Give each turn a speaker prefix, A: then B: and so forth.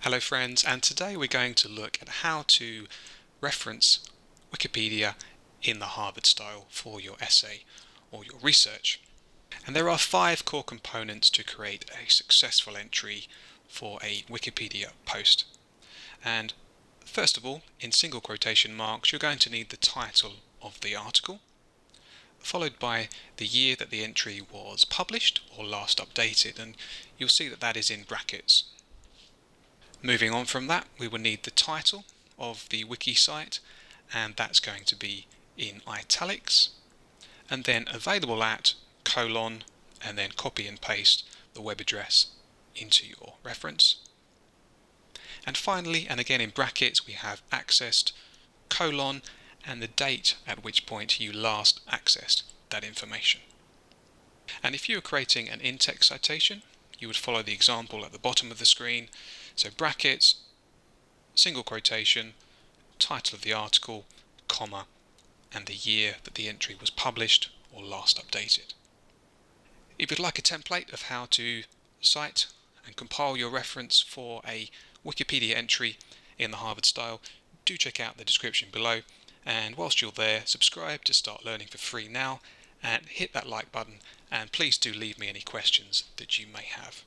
A: Hello friends, and today we're going to look at how to reference Wikipedia in the Harvard style for your essay or your research. And there are 5 core components to create a successful entry for a Wikipedia post. And first of all, in single quotation marks, you're going to need the title of the article, followed by the year that the entry was published or last updated, and you'll see that that is in brackets. Moving on from that, we will need the title of the wiki site, and that's going to be in italics, and then available at : and then copy and paste the web address into your reference. And finally, and again in brackets, we have accessed : and the date at which point you last accessed that information. And if you are creating an in-text citation, you would follow the example at the bottom of the screen. So brackets, single quotation, title of the article, comma, and the year that the entry was published or last updated. If you'd like a template of how to cite and compile your reference for a Wikipedia entry in the Harvard style, do check out the description below. And whilst you're there, subscribe to start learning for free now, and hit that like button, and please do leave me any questions that you may have.